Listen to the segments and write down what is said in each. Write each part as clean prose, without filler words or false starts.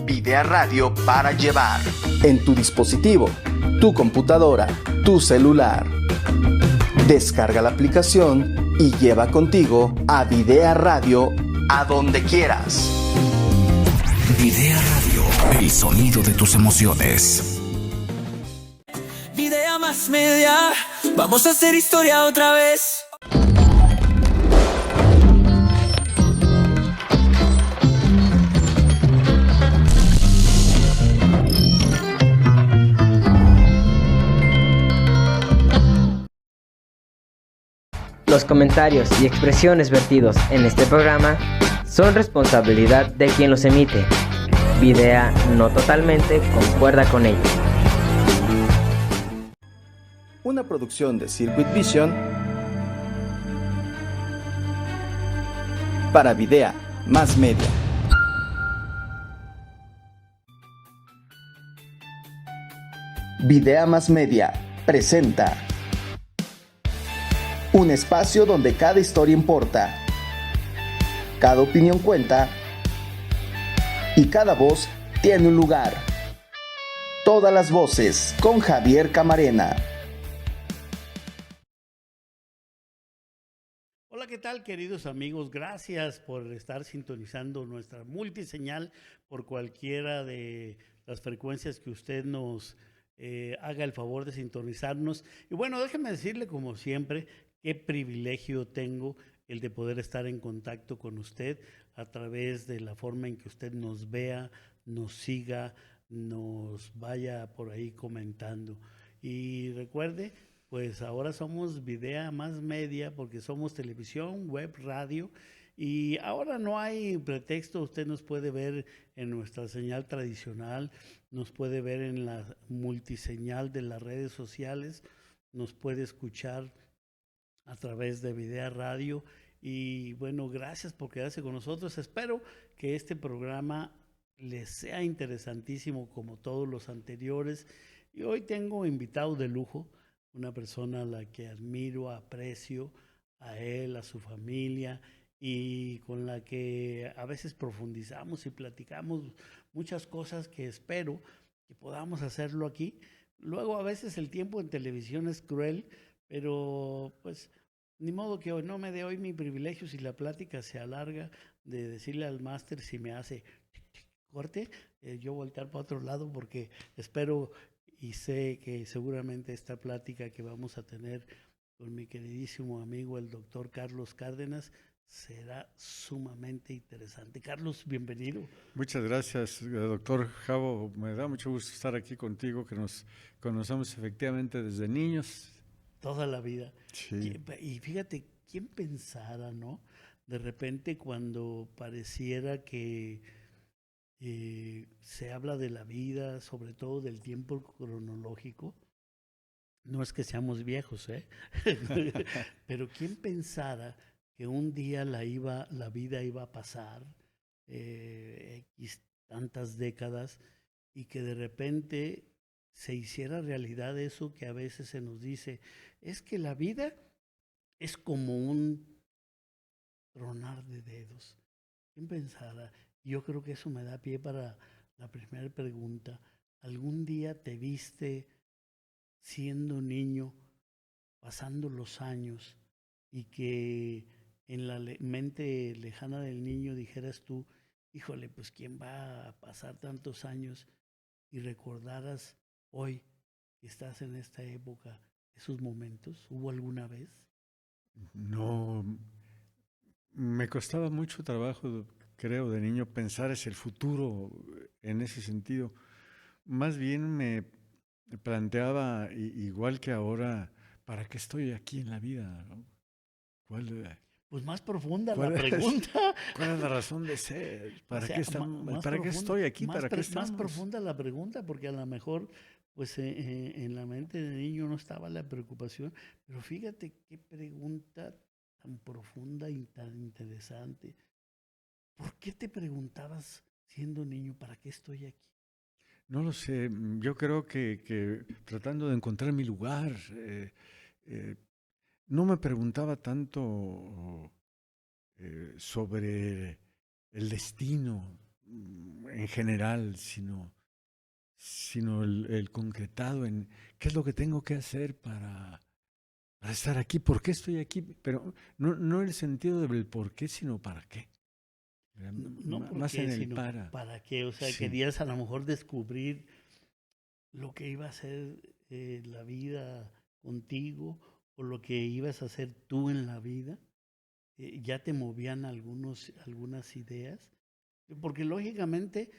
Videa Radio para llevar. En tu dispositivo, tu computadora, tu celular. Descarga la aplicación y lleva contigo a Videa Radio a donde quieras. Videa Radio, el sonido de tus emociones. Videa Más Media, vamos a hacer historia otra vez. Los comentarios y expresiones vertidos en este programa son responsabilidad de quien los emite. Videa no totalmente concuerda con ello. Una producción de Circuit Vision para Videa Más Media. Videa Más Media presenta un espacio donde cada historia importa, cada opinión cuenta y cada voz tiene un lugar. Todas las voces con Javier Camarena. Hola, ¿qué tal, queridos amigos? Gracias por estar sintonizando nuestra multiseñal por cualquiera de las frecuencias que usted nos haga el favor de sintonizarnos. Y bueno, déjeme decirle, como siempre, qué privilegio tengo el de poder estar en contacto con usted a través de la forma en que usted nos vea, nos siga, nos vaya por ahí comentando. Y recuerde, pues ahora somos Videa Más Media porque somos televisión, web, radio. Y ahora no hay pretexto, usted nos puede ver en nuestra señal tradicional, nos puede ver en la multiseñal de las redes sociales, nos puede escuchar a través de Videa Radio. Y bueno, gracias por quedarse con nosotros. Espero que este programa les sea interesantísimo como todos los anteriores. Y hoy tengo invitado de lujo, una persona a la que admiro, aprecio, a él, a su familia, y con la que a veces profundizamos y platicamos muchas cosas que espero que podamos hacerlo aquí. Luego a veces el tiempo en televisión es cruel, pero pues ni modo que hoy no me dé hoy mi privilegio si la plática se alarga, de decirle al máster si me hace corte, yo voltear para otro lado, porque espero y sé que seguramente esta plática que vamos a tener con mi queridísimo amigo el doctor Carlos Cárdenas será sumamente interesante. Carlos, bienvenido. Muchas gracias, doctor Javo. Me da mucho gusto estar aquí contigo, que nos conocemos efectivamente desde niños. Toda la vida. Sí. Y fíjate, ¿quién pensara, no? De repente cuando pareciera que se habla de la vida, sobre todo del tiempo cronológico, no es que seamos viejos, pero ¿quién pensara que un día la vida iba a pasar, X tantas décadas, y que de repente se hiciera realidad eso que a veces se nos dice, es que la vida es como un tronar de dedos. ¿Quién pensara? Yo creo que eso me da pie para la primera pregunta. ¿Algún día te viste siendo niño, pasando los años, y que en la mente lejana del niño dijeras tú, híjole, pues quién va a pasar tantos años, y recordaras hoy que estás en esta época, esos momentos? ¿Hubo alguna vez? No, me costaba mucho trabajo, creo, de niño pensar hacia el futuro en ese sentido. Más bien me planteaba, igual que ahora, ¿para qué estoy aquí en la vida? ¿No? Pues más profunda la ¿Cuál es- pregunta. ¿Cuál es la razón de ser? ¿Para qué estoy aquí? ¿Para qué estamos? Más profunda la pregunta, porque a lo mejor pues en la mente del niño no estaba la preocupación, pero fíjate qué pregunta tan profunda y tan interesante. ¿Por qué te preguntabas siendo niño, para qué estoy aquí? No lo sé, yo creo que tratando de encontrar mi lugar, eh, no me preguntaba tanto sobre el destino en general, sino el concretado en qué es lo que tengo que hacer para estar aquí, por qué estoy aquí, pero no en el sentido del por qué, sino para qué. No Más porque, en el sino para qué. O sea, Sí. querías a lo mejor descubrir lo que iba a ser la vida contigo o lo que ibas a hacer tú en la vida. Ya te movían algunas ideas. Porque lógicamente,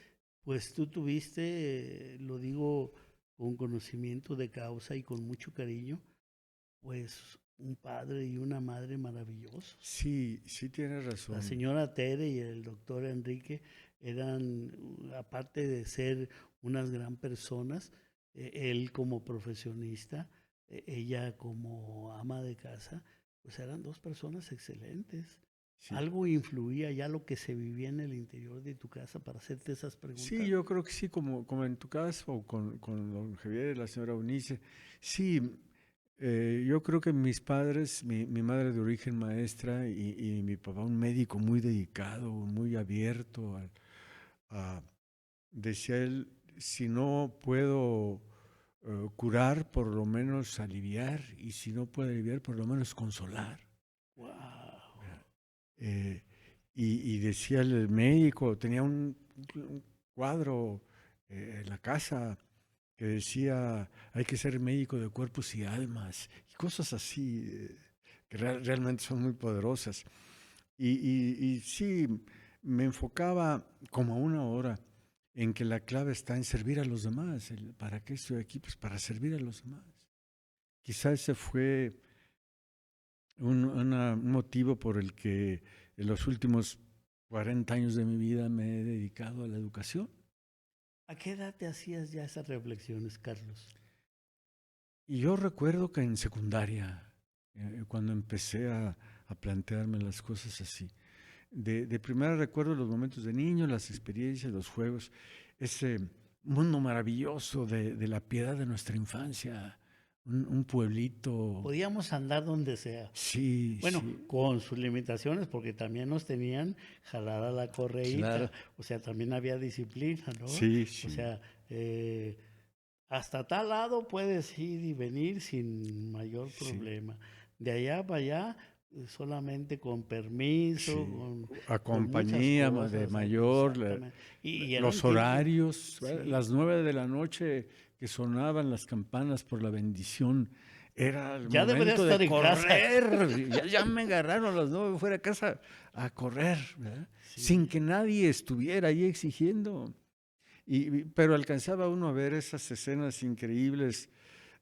pues tú tuviste, lo digo con conocimiento de causa y con mucho cariño, pues un padre y una madre maravillosos. Sí, sí tienes razón. La señora Tere y el doctor Enrique eran, aparte de ser unas gran personas, él como profesionista, ella como ama de casa, pues eran dos personas excelentes. Sí. Algo influía ya lo que se vivía en el interior de tu casa para hacerte esas preguntas. Sí, yo creo que sí, como en tu caso, o con don Javier y la señora Eunice. Sí, yo creo que mis padres, mi madre de origen maestra y mi papá un médico muy dedicado, muy abierto, decía él, si no puedo curar, por lo menos aliviar, y si no puedo aliviar, por lo menos consolar. Wow. Eh, y decía el médico, tenía un cuadro en la casa que decía, hay que ser médico de cuerpos y almas, y cosas así, que realmente son muy poderosas. Y sí, me enfocaba como a una hora en que la clave está en servir a los demás. ¿Para qué estoy aquí? Pues para servir a los demás. Quizá ese fue un motivo por el que en los últimos 40 años de mi vida me he dedicado a la educación. ¿A qué edad te hacías ya esas reflexiones, Carlos? Y yo recuerdo que en secundaria, cuando empecé a plantearme las cosas así, de primera recuerdo los momentos de niño, las experiencias, los juegos, ese mundo maravilloso de la piedad de nuestra infancia, un pueblito. Podíamos andar donde sea. Sí, Bueno, sí. con sus limitaciones, porque también nos tenían jalada la correíta. Claro. O sea, también había disciplina, ¿no? Sí, sí. O sea, hasta tal lado puedes ir y venir sin mayor Sí. problema. De allá para allá, solamente con permiso, Sí. con Compañía muchas de cosas, mayor, exactamente. Y era los un tiempo- horarios, sí. las 9 de la noche que sonaban las campanas por la bendición, era el Ya debería momento estar de en casa. correr. Ya me agarraron a las 9 fuera de casa a correr, ¿verdad? Sí. Sin que nadie estuviera ahí exigiendo. Pero alcanzaba uno a ver esas escenas increíbles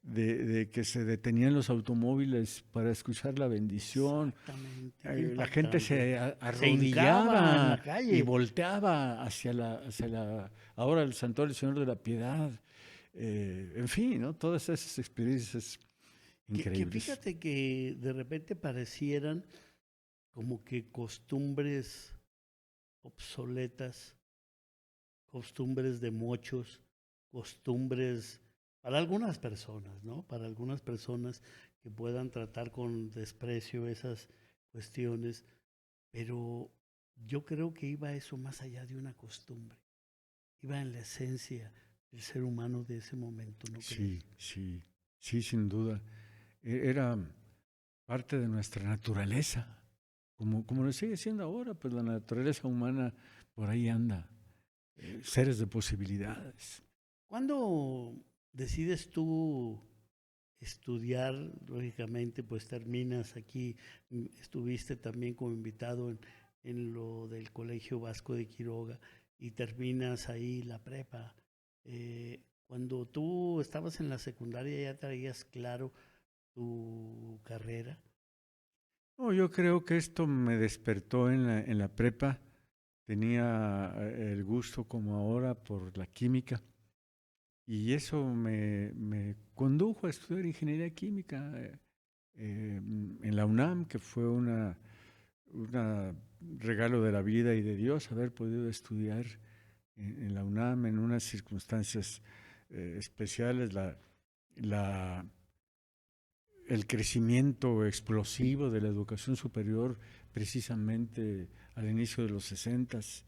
de que se detenían los automóviles para escuchar la bendición. Exactamente, qué La gente se Se hincaba en arrodillaba la calle. y volteaba hacia ahora el Santuario del Señor de la Piedad. En fin, ¿no? Todas esas experiencias Que increíbles. fíjate que de repente parecieran como que costumbres obsoletas, costumbres de mochos, costumbres para algunas personas, ¿no? Para algunas personas que puedan tratar con desprecio esas cuestiones, pero yo creo que iba eso más allá de una costumbre, iba en la esencia del ser humano de ese momento, ¿no crees? Sí, sin duda. Era parte de nuestra naturaleza, como lo sigue siendo ahora, pues la naturaleza humana por ahí anda, seres de posibilidades. ¿Cuándo decides tú estudiar? Lógicamente, pues terminas aquí, estuviste también como invitado en lo del Colegio Vasco de Quiroga y terminas ahí la prepa. Cuando tú estabas en la secundaria, ¿ya traías claro tu carrera? No, yo creo que esto me despertó en la prepa. Tenía el gusto como ahora por la química y eso me condujo a estudiar ingeniería química en la UNAM, que fue un regalo de la vida y de Dios haber podido estudiar en la UNAM en unas circunstancias especiales. El crecimiento explosivo de la educación superior precisamente al inicio de los 60s.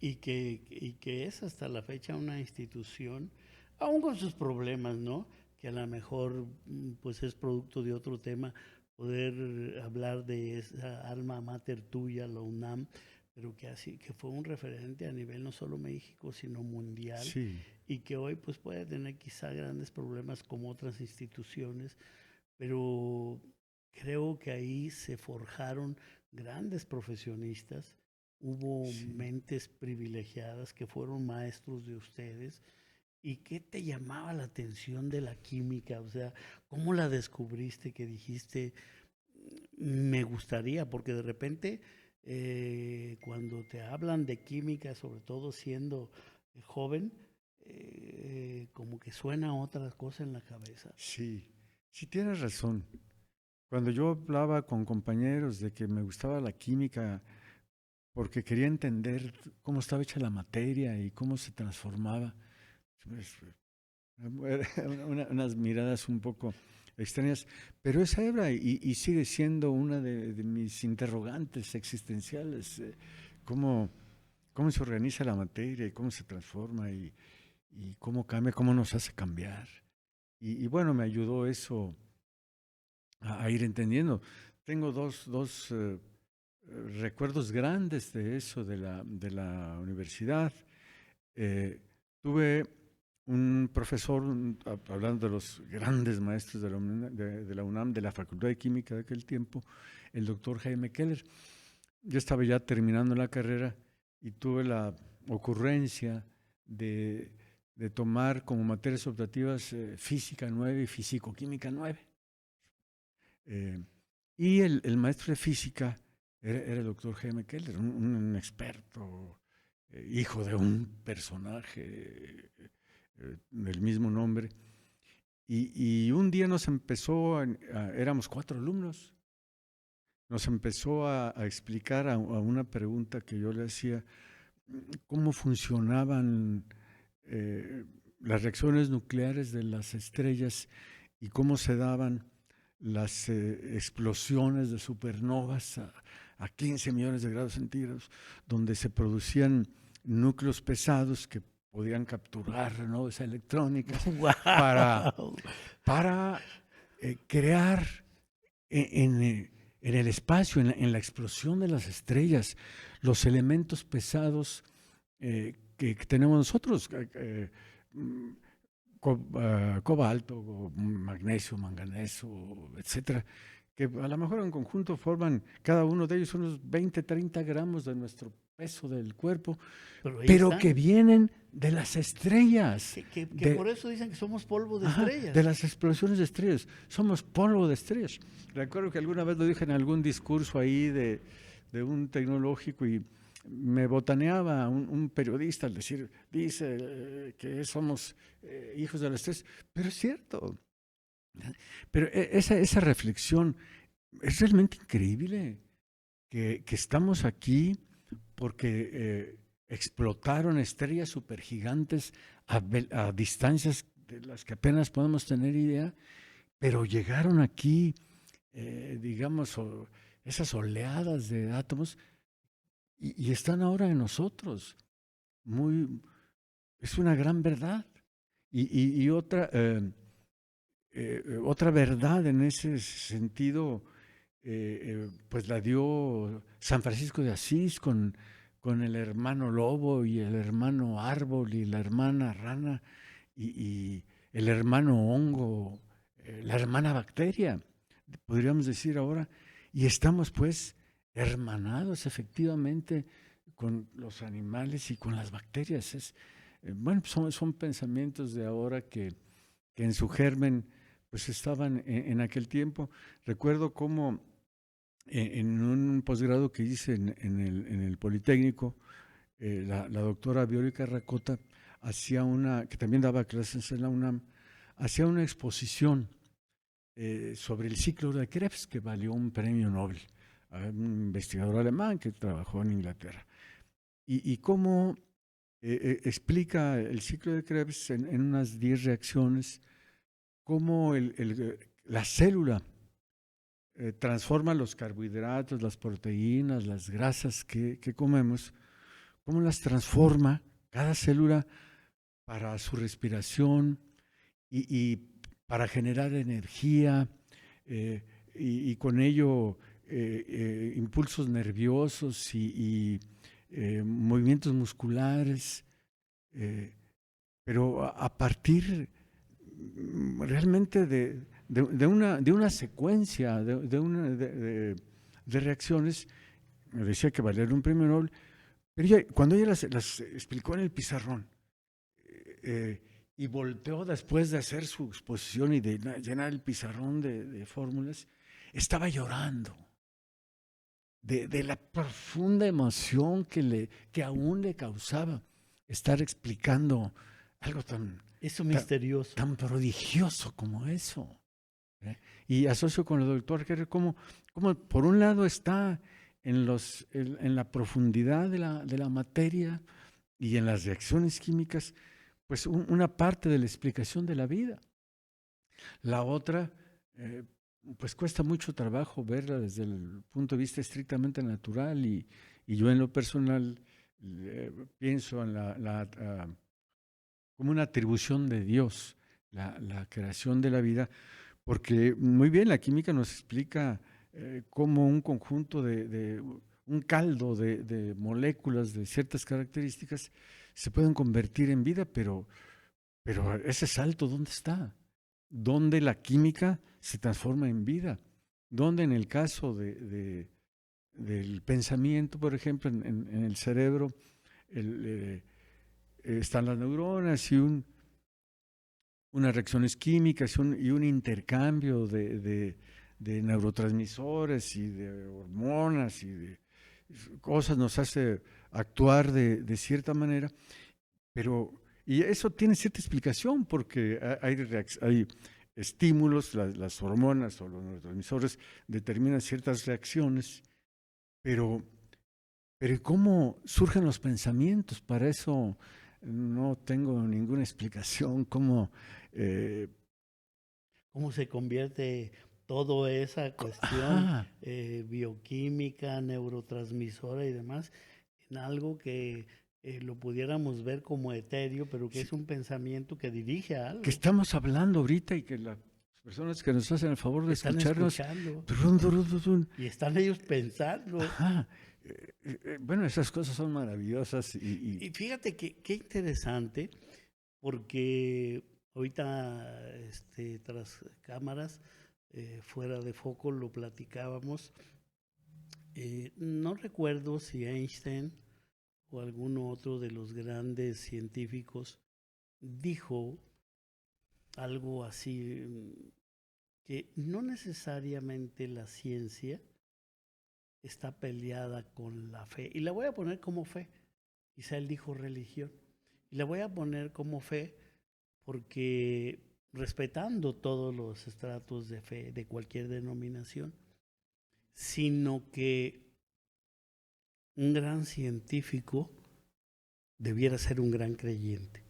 y que es hasta la fecha una institución, aún con sus problemas, ¿no? Que a lo mejor pues es producto de otro tema, poder hablar de esa alma mater tuya, la UNAM, pero que fue un referente a nivel no solo México, sino mundial, Sí, y que hoy pues puede tener quizá grandes problemas como otras instituciones, pero creo que ahí se forjaron grandes profesionistas, hubo sí. mentes privilegiadas que fueron maestros de ustedes. ¿Y qué te llamaba la atención de la química? O sea, ¿cómo la descubriste que dijiste, me gustaría? Porque de repente, cuando te hablan de química, sobre todo siendo joven, como que suena otra cosa en la cabeza. Sí, sí tienes razón. Cuando yo hablaba con compañeros de que me gustaba la química porque quería entender cómo estaba hecha la materia y cómo se transformaba, pues, unas miradas un poco extrañas, pero esa era y sigue siendo una de mis interrogantes existenciales, cómo, cómo se organiza la materia y cómo se transforma y cómo cambia, cómo nos hace cambiar. Y bueno, me ayudó eso a ir entendiendo. Tengo dos recuerdos grandes de eso, de la universidad. Eh, Tuve un profesor, hablando de los grandes maestros de de la UNAM, de la Facultad de Química de aquel tiempo, el doctor Jaime Keller. Yo estaba ya terminando la carrera y tuve la ocurrencia de, de tomar como materias optativas Física 9 y Físico-Química 9. Eh, y el maestro de física era el doctor Jaime Keller, un experto, hijo de un personaje del mismo nombre. Y un día nos empezó, éramos 4 alumnos, nos empezó a explicar a una pregunta que yo le hacía, cómo funcionaban las reacciones nucleares de las estrellas y cómo se daban las explosiones de supernovas a 15 millones de grados centígrados, donde se producían núcleos pesados que podían capturar, ¿no?, esa electrónica ¡Wow! para crear en el espacio, en la explosión de las estrellas, los elementos pesados que tenemos nosotros. Cobalto, magnesio, manganeso, etcétera, que a lo mejor en conjunto forman cada uno de ellos unos 20, 30 gramos de nuestro peso del cuerpo, pero que vienen de las estrellas. Que por eso dicen que somos polvo de estrellas. De las explosiones de estrellas. Somos polvo de estrellas. Recuerdo que alguna vez lo dije en algún discurso ahí de un tecnológico y me botaneaba un periodista al decir, dice que somos hijos de las estrellas, pero es cierto. Pero esa reflexión es realmente increíble, que estamos aquí porque explotaron estrellas supergigantes a distancias de las que apenas podemos tener idea, pero llegaron aquí, digamos, esas oleadas de átomos y están ahora en nosotros. Es una gran verdad. Y otra verdad en ese sentido, pues la dio San Francisco de Asís con el hermano lobo y el hermano árbol y la hermana rana y el hermano hongo, la hermana bacteria, podríamos decir ahora. Y estamos pues hermanados efectivamente con los animales y con las bacterias. Bueno, son pensamientos de ahora que en su germen pues estaban en aquel tiempo. Recuerdo cómo en un posgrado que hice en el Politécnico, la doctora Biórica Racota hacía que también daba clases en la UNAM, hacía una exposición sobre el ciclo de Krebs, que valió un premio Nobel, un investigador alemán que trabajó en Inglaterra. Y cómo explica el ciclo de Krebs en unas 10 reacciones, cómo la célula transforma los carbohidratos, las proteínas, las grasas que comemos cómo las transforma cada célula para su respiración y para generar energía y con ello impulsos nerviosos y movimientos musculares, pero a partir realmente de una secuencia, de reacciones. Me decía que valía un premio Nobel, pero cuando ella las explicó en el pizarrón y volteó después de hacer su exposición y de llenar el pizarrón de fórmulas, estaba llorando de la profunda emoción que aún le causaba estar explicando algo misterioso, tan prodigioso como eso. Y asocio con el doctor Herrera como por un lado está en la profundidad de la materia y en las reacciones químicas, pues una parte de la explicación de la vida. La otra, pues cuesta mucho trabajo verla desde el punto de vista estrictamente natural y yo en lo personal pienso en como una atribución de Dios, la creación de la vida, porque muy bien la química nos explica cómo un conjunto un caldo de moléculas de ciertas características se pueden convertir en vida, pero ese salto, ¿dónde está? ¿Dónde la química se transforma en vida? ¿Dónde en el caso del pensamiento, por ejemplo, en el cerebro, están las neuronas y unas reacciones químicas y un intercambio de neurotransmisores y de hormonas y de cosas nos hace actuar de cierta manera, y eso tiene cierta explicación porque hay estímulos, las hormonas o los neurotransmisores determinan ciertas reacciones, pero ¿cómo surgen los pensamientos? Para eso no tengo ninguna explicación. ¿Cómo se convierte toda esa cuestión bioquímica, neurotransmisora y demás en algo que lo pudiéramos ver como etéreo, pero que es un pensamiento que dirige a algo? Que estamos hablando ahorita y que las personas que nos hacen el favor de escucharnos y están ellos pensando. Bueno, esas cosas son maravillosas. Y fíjate qué interesante, porque ahorita tras cámaras, fuera de foco, lo platicábamos. No recuerdo si Einstein o alguno otro de los grandes científicos dijo algo así, que no necesariamente la ciencia está peleada con la fe. Y la voy a poner como fe. Quizá él dijo religión. Y la voy a poner como fe porque respetando todos los estratos de fe de cualquier denominación, sino que un gran científico debiera ser un gran creyente.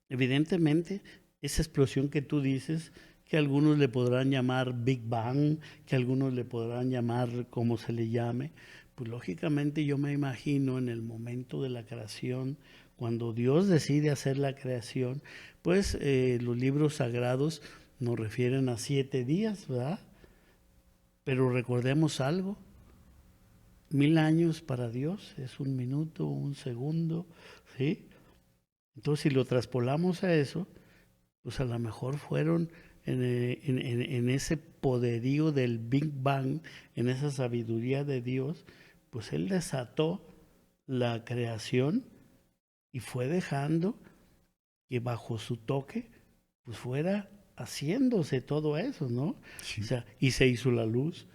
Evidentemente, esa explosión que tú dices, que algunos le podrán llamar Big Bang, que algunos le podrán llamar como se le llame, pues lógicamente yo me imagino en el momento de la creación, cuando Dios decide hacer la creación, pues los libros sagrados nos refieren a 7 días, ¿verdad? Pero recordemos algo, 1000 años para Dios es 1 minuto, 1 segundo, ¿sí? Entonces, si lo traspolamos a eso, pues a lo mejor fueron en ese poderío del Big Bang, en esa sabiduría de Dios, pues Él desató la creación y fue dejando que bajo su toque, pues fuera haciéndose todo eso, ¿no? Sí. O sea, y se hizo la luz.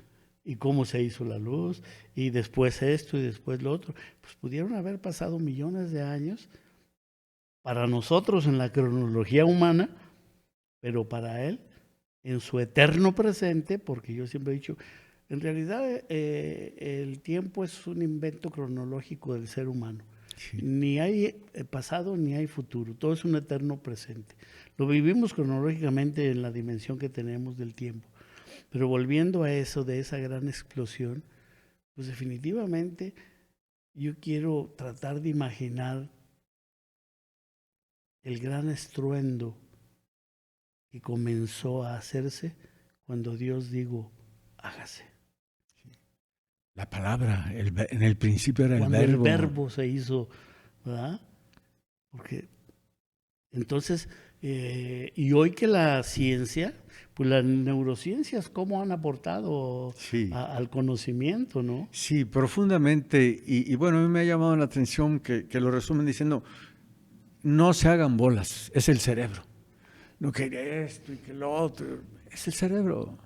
Y cómo se hizo la luz, y después esto y después lo otro. Pues pudieron haber pasado millones de años para nosotros en la cronología humana, pero para él, en su eterno presente, porque yo siempre he dicho, en realidad el tiempo es un invento cronológico del ser humano. Sí. Ni hay pasado ni hay futuro, todo es un eterno presente. Lo vivimos cronológicamente en la dimensión que tenemos del tiempo. Pero volviendo a eso, de esa gran explosión, pues definitivamente yo quiero tratar de imaginar el gran estruendo que comenzó a hacerse cuando Dios dijo, hágase. La palabra, en el principio era Cuando el verbo. el verbo se hizo, ¿verdad? Porque entonces, y hoy que la ciencia, pues las neurociencias, ¿cómo han aportado Sí. al conocimiento, no? Sí, profundamente. Y bueno, a mí me ha llamado la atención que lo resumen diciendo, no se hagan bolas, es el cerebro. No que esto y que lo otro, es el cerebro.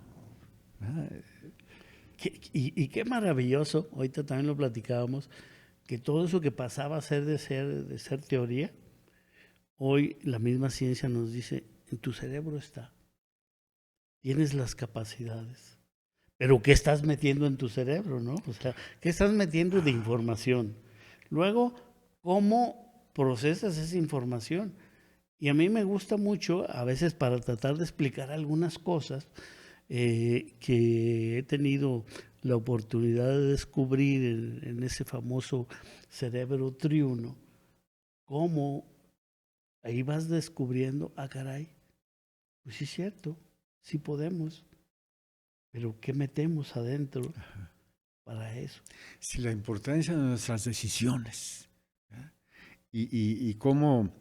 Y qué maravilloso, ahorita también lo platicábamos, que todo eso que pasaba a ser de ser teoría, hoy la misma ciencia nos dice, en tu cerebro está, tienes las capacidades, pero ¿qué estás metiendo en tu cerebro, no? O sea, ¿qué estás metiendo de información? Luego, ¿cómo procesas esa información? Y a mí me gusta mucho, a veces para tratar de explicar algunas cosas, que he tenido la oportunidad de descubrir en ese famoso cerebro triuno, cómo ahí vas descubriendo, caray, pues sí es cierto, sí podemos, pero ¿qué metemos adentro para eso? Sí, la importancia de nuestras decisiones. Y cómo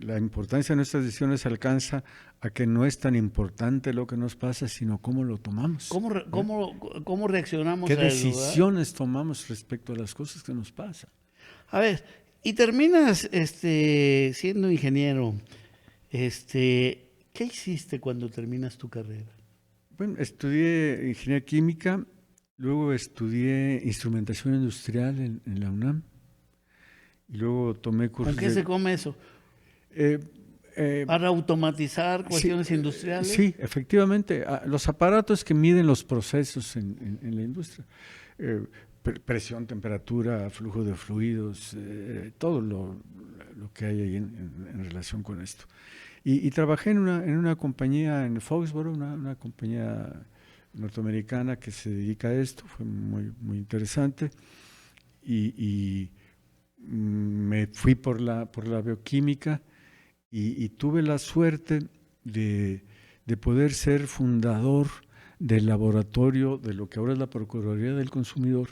la importancia de nuestras decisiones alcanza a que no es tan importante lo que nos pasa, sino cómo lo tomamos. ¿Cómo reaccionamos ¿Qué a eso, decisiones tomamos respecto a las cosas que nos pasan? A ver, y terminas siendo ingeniero. ¿Qué hiciste cuando terminas tu carrera? Bueno, estudié ingeniería química, luego estudié instrumentación industrial en la UNAM, y luego tomé cursos. ¿Con qué se come eso? ¿Para automatizar cuestiones industriales? Sí, efectivamente. Los aparatos que miden los procesos en la industria. Presión, temperatura, flujo de fluidos, todo lo que hay ahí en relación con esto. Y trabajé en una compañía en Foxborough, una compañía norteamericana que se dedica a esto, fue muy, muy interesante. Y me fui por la bioquímica y tuve la suerte de poder ser fundador del laboratorio de lo que ahora es la Procuraduría del Consumidor,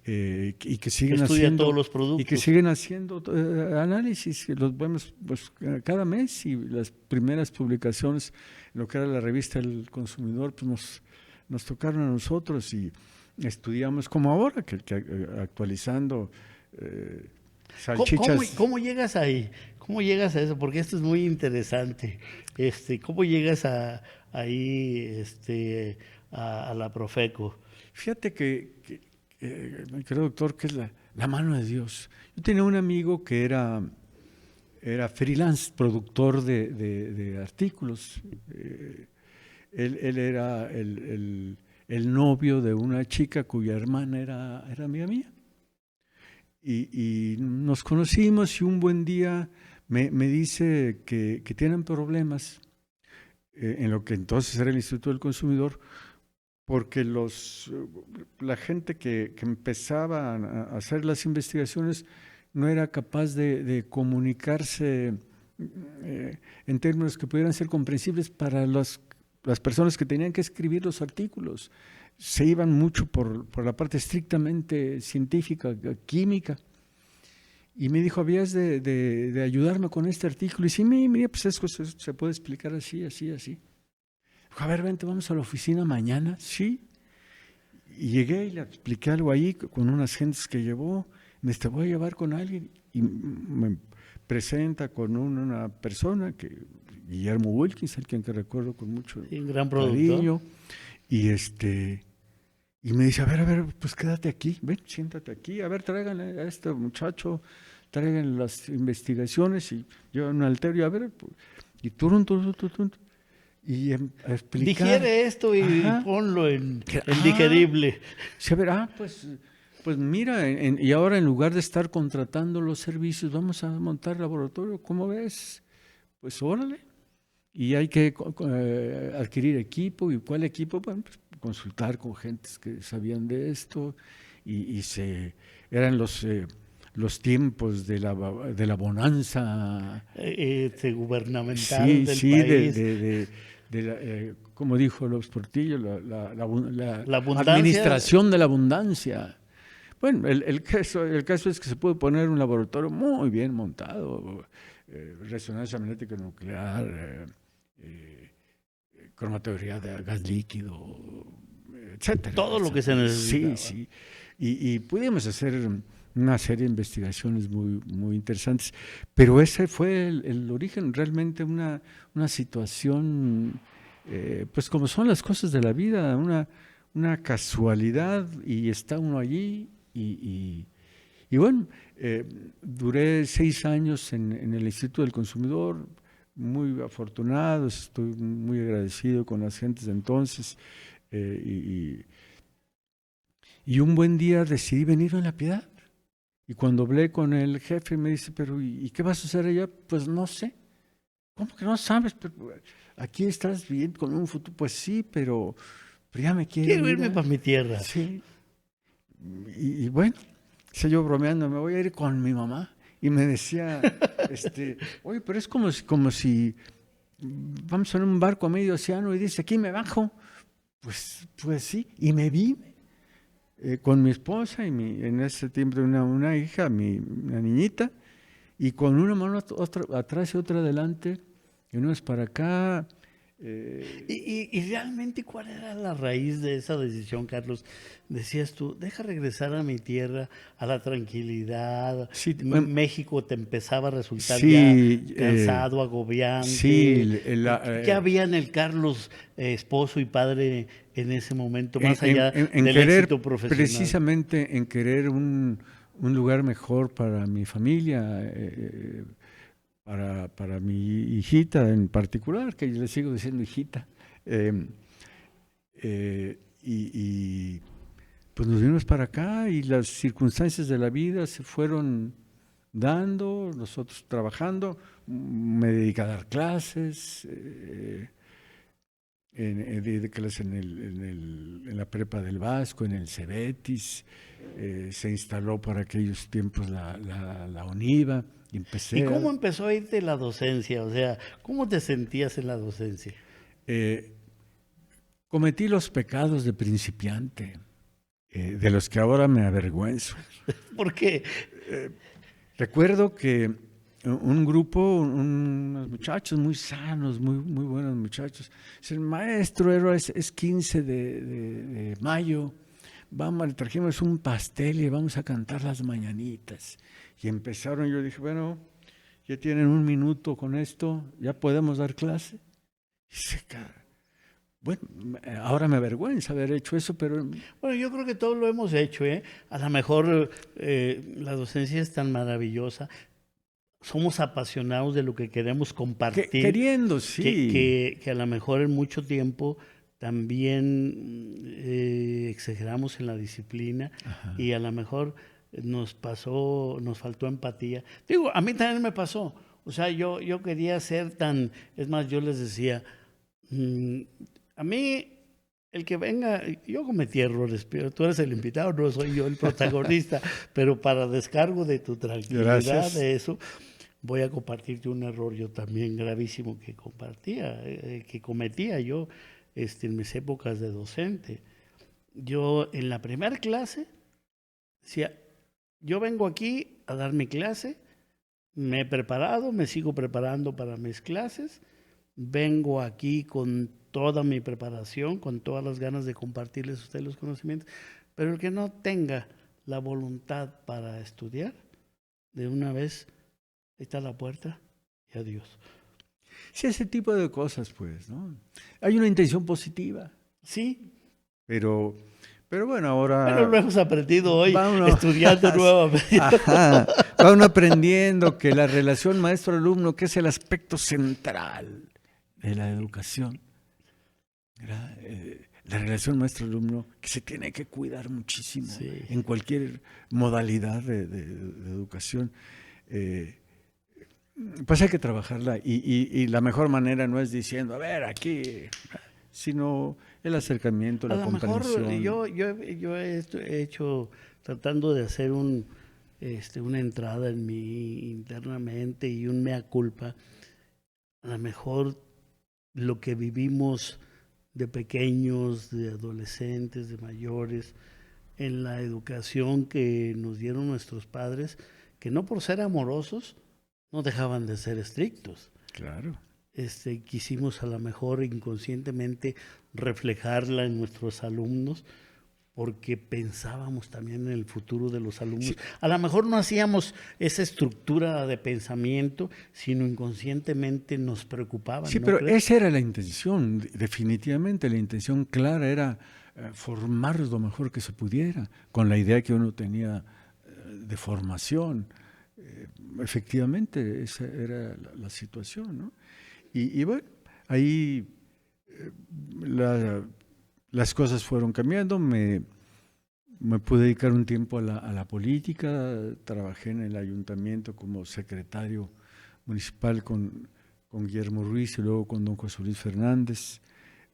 y que siguen haciendo todos los productos. Y que siguen haciendo análisis, que los vemos pues, cada mes, y las primeras publicaciones en lo que era la revista del Consumidor pues nos tocaron a nosotros y estudiamos como ahora, que actualizando salchichas. ¿Cómo llegas ahí? ¿Cómo llegas a eso? Porque esto es muy interesante. ¿Cómo llegas ahí a la Profeco? Fíjate que mi querido doctor, que es la mano de Dios. Yo tenía un amigo que era freelance, productor de artículos. Él era el novio de una chica cuya hermana era amiga mía. Y nos conocimos y un buen día me dice que tienen problemas en lo que entonces era el Instituto del Consumidor, porque la gente que empezaba a hacer las investigaciones no era capaz de comunicarse en términos que pudieran ser comprensibles para las personas que tenían que escribir los artículos. Se iban mucho por la parte estrictamente científica, química. Y me dijo, habías de ayudarme con este artículo. Y sí, mira, pues eso se puede explicar así, así, así. Dijo, a ver, vente, vamos a la oficina mañana. Sí. Y llegué y le expliqué algo ahí con unas gentes que llevó. Me dice, te voy a llevar con alguien. Y me presenta con una persona, Guillermo Wilkins, el quien que recuerdo con mucho gran cariño. Y me dice, a ver, pues quédate aquí, ven, siéntate aquí, a ver, tráiganle a este muchacho, traigan las investigaciones y yo un alterio, a ver, y turun. Y a explicar. Digiere esto y ponlo en digerible. Sí, a ver, pues mira, y ahora en lugar de estar contratando los servicios, vamos a montar laboratorio, ¿cómo ves? Pues órale. Y hay que adquirir equipo. ¿Y cuál equipo? Bueno, pues consultar con gentes que sabían de esto y se eran los tiempos de la bonanza Gubernamental sí, del sí, país. como dijo López Portillo, la La abundancia. administración de la abundancia. Bueno, el caso es que se puede poner un laboratorio muy bien montado, resonancia magnética nuclear, cromatografía de gas líquido, etcétera. Todo lo que se necesita. Sí, sí. Y pudimos hacer una serie de investigaciones muy, muy interesantes, pero ese fue el origen, realmente una situación, pues como son las cosas de la vida, una casualidad, y está uno allí, y bueno, duré 6 años en el Instituto del Consumidor, muy afortunado, estoy muy agradecido con las gentes de entonces, y un buen día decidí venir a La Piedad. Y cuando hablé con el jefe me dice, pero ¿y qué vas a hacer allá? Pues no sé. ¿Cómo que no sabes? Pero aquí estás bien con un futuro. Pues sí, pero ya me Quiero irme para mi tierra. Sí. Y bueno, sé yo bromeando, me voy a ir con mi mamá. Y me decía, oye, pero es como si vamos en un barco a medio océano y dice, aquí me bajo. Pues sí, y me vine. Con mi esposa y en ese tiempo una hija, una niñita, y con una mano otra atrás y otra adelante, y uno es para acá. ¿Y realmente cuál era la raíz de esa decisión, Carlos? Decías tú, deja regresar a mi tierra, a la tranquilidad. Sí, México te empezaba a resultar sí, ya cansado, agobiante. Sí, ¿Qué había en el Carlos, esposo y padre, en ese momento, más allá en del querer, éxito profesional? precisamente en querer un lugar mejor para mi familia, para mi hijita en particular, que yo le sigo diciendo hijita. Y pues nos vinimos para acá y las circunstancias de la vida se fueron dando, nosotros trabajando, me dediqué a dar clases, en la prepa del Vasco, en el Cebetis, se instaló para aquellos tiempos la UNIVA. ¿Y cómo empezó a irte la docencia? O sea, ¿cómo te sentías en la docencia? Cometí los pecados de principiante, de los que ahora me avergüenzo. ¿Por qué? Recuerdo que un grupo, unos muchachos muy sanos, muy, muy buenos muchachos, el maestro es 15 de mayo, vamos, le trajimos un pastel y vamos a cantar las mañanitas. Y empezaron, yo dije, bueno, ya tienen 1 minuto con esto, ya podemos dar clase. Y bueno, ahora me avergüenza haber hecho eso, pero... Bueno, yo creo que todos lo hemos hecho, ¿eh? A lo mejor la docencia es tan maravillosa, somos apasionados de lo que queremos compartir. Queriendo, sí. Que a lo mejor en mucho tiempo también exageramos en la disciplina. Ajá. Y a lo mejor nos faltó empatía. Digo, a mí también me pasó. O sea, yo quería ser tan... Es más, yo les decía, a mí, el que venga, yo cometí errores, pero tú eres el invitado, no soy yo el protagonista, pero para descargo de tu tranquilidad, gracias. De eso, voy a compartirte un error yo también gravísimo que cometía yo en mis épocas de docente. Yo en la primera clase decía, yo vengo aquí a dar mi clase, me he preparado, me sigo preparando para mis clases, vengo aquí con toda mi preparación, con todas las ganas de compartirles a ustedes los conocimientos, pero el que no tenga la voluntad para estudiar, de una vez, ahí está la puerta y adiós. Sí, ese tipo de cosas, pues, ¿no? Hay una intención positiva. Sí. Pero bueno, ahora... Pero lo hemos aprendido hoy, estudiando nuevamente. Ajá, va uno aprendiendo que la relación maestro-alumno, que es el aspecto central de la educación, la relación maestro-alumno, que se tiene que cuidar muchísimo, sí, en cualquier modalidad de educación. Pues hay que trabajarla y la mejor manera no es diciendo, a ver, aquí, sino el acercamiento, la comprensión. A lo mejor yo he hecho tratando de hacer una entrada en mí internamente y un mea culpa. A lo mejor lo que vivimos de pequeños, de adolescentes, de mayores, en la educación que nos dieron nuestros padres, que no por ser amorosos, no dejaban de ser estrictos. Claro. Quisimos a lo mejor inconscientemente reflejarla en nuestros alumnos, porque pensábamos también en el futuro de los alumnos. Sí. A lo mejor no hacíamos esa estructura de pensamiento, sino inconscientemente nos preocupaban. Sí, ¿no pero crees? esa era la intención, definitivamente. La intención clara era formarlos lo mejor que se pudiera, con la idea que uno tenía de formación. Efectivamente, esa era la situación, ¿no? Y bueno, ahí las cosas fueron cambiando, me pude dedicar un tiempo a la política, trabajé en el ayuntamiento como secretario municipal con Guillermo Ruiz y luego con don José Luis Fernández,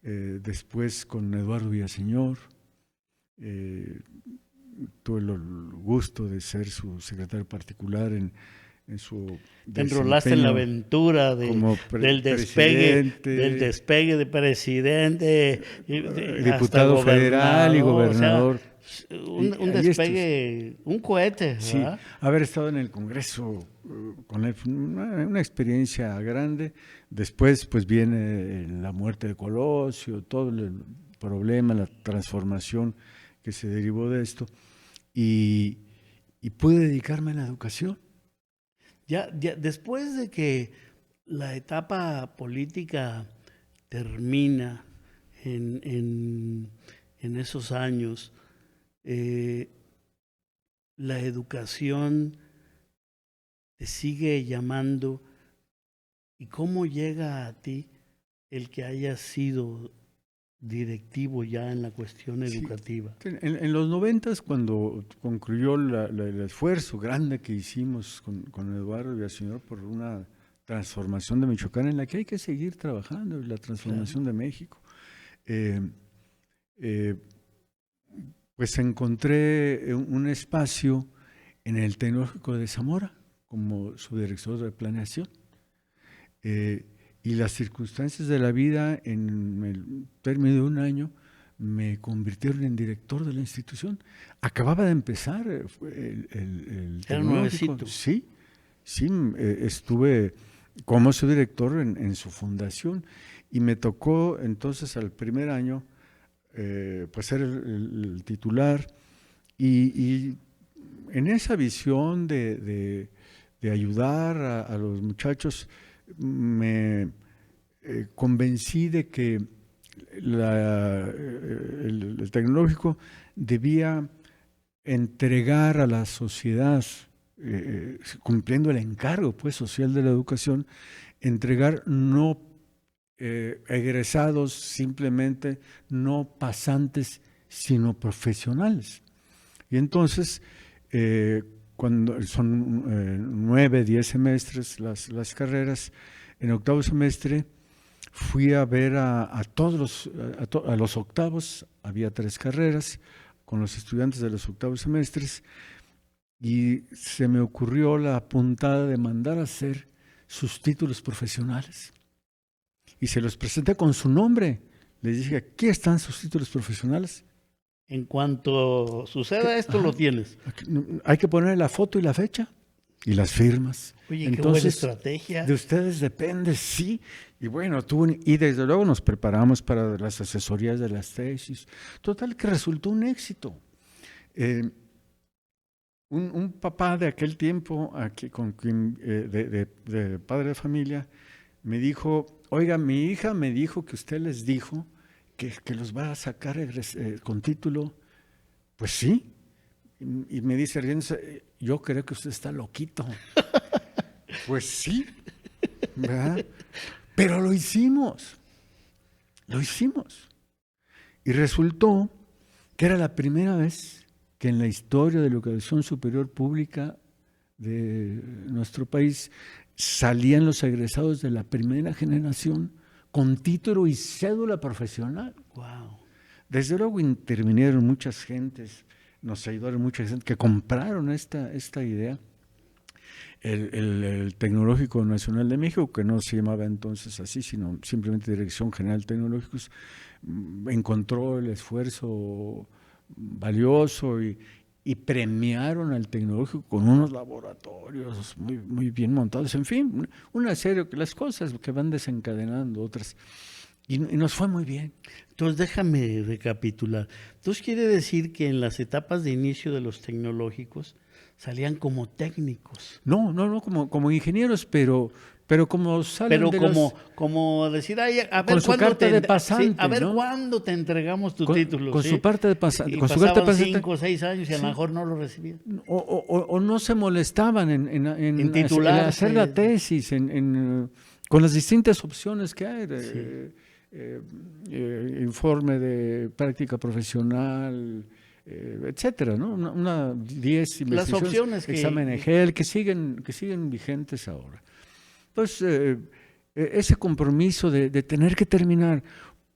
después con Eduardo Villaseñor, tuve el gusto de ser su secretario particular en su te enrolaste en la aventura del despegue de presidente, diputado federal y gobernador. O sea, un despegue, un cohete, ¿verdad? Sí, haber estado en el Congreso con él fue una experiencia grande. Después pues viene la muerte de Colosio, todo el problema, la transformación que se derivó de esto, y pude dedicarme a la educación. Ya después de que la etapa política termina en esos años, la educación te sigue llamando. ¿Y cómo llega a ti el que hayas sido directivo ya en la cuestión educativa? Sí. En los 90, cuando concluyó el esfuerzo grande que hicimos con Eduardo Villaseñor por una transformación de Michoacán en la que hay que seguir trabajando, la transformación de México, pues encontré un espacio en el Tecnológico de Zamora como subdirector de planeación. Y las circunstancias de la vida, en el término de un año, me convirtieron en director de la institución. Acababa de empezar el tecnológico. Sí, estuve como subdirector en su fundación y me tocó entonces al primer año pues ser el titular y en esa visión de ayudar a los muchachos, me convencí de que el tecnológico debía entregar a la sociedad, cumpliendo el encargo pues, social de la educación, entregar no egresados simplemente, no pasantes, sino profesionales. Y entonces, cuando son 9, 10 semestres las carreras, en octavo semestre fui a ver a los octavos, había 3 carreras, con los estudiantes de los octavos semestres, y se me ocurrió la puntada de mandar a hacer sus títulos profesionales. Y se los presenté con su nombre. Les dije, aquí están sus títulos profesionales. En cuanto suceda esto, lo tienes. Hay que poner la foto y la fecha y las firmas. Oye, entonces, qué buena estrategia. De ustedes depende, sí. Y bueno, y desde luego nos preparamos para las asesorías de las tesis. Total que resultó un éxito. Un papá de aquel tiempo, de padre de familia, me dijo, oiga, mi hija me dijo que usted les dijo que los va a sacar con título. Pues sí. Y me dice, yo creo que usted está loquito. Pues sí, ¿verdad? Pero lo hicimos. Y resultó que era la primera vez que en la historia de la educación superior pública de nuestro país salían los egresados de la primera generación con título y cédula profesional. Wow. Desde luego intervinieron muchas gentes nos ayudaron mucha gente que compraron esta idea. El Tecnológico Nacional de México, que no se llamaba entonces así, sino simplemente Dirección General de Tecnológicos, encontró el esfuerzo valioso y premiaron al Tecnológico con unos laboratorios muy, muy bien montados, en fin, una serie de las cosas que van desencadenando otras. Y nos fue muy bien. Entonces, déjame recapitular. Entonces, quiere decir que en las etapas de inicio de los tecnológicos salían como técnicos. No, como ingenieros, pero como salen Pero de como decir, ay, a ver con su carta de pasante, sí, a ver ¿no? cuándo te entregamos tu título. Con ¿sí? su parte de pasante. Y Con su carta de pasaban pasante. 5 o 6 años y a Sí. lo mejor no lo recibían. O no se molestaban en titularse. hacer la tesis, con las distintas opciones que hay. Informe de práctica profesional, etcétera, ¿no? Una 10 Las investigaciones, opciones examen EGEL, que siguen vigentes ahora. Entonces, ese compromiso de tener que terminar,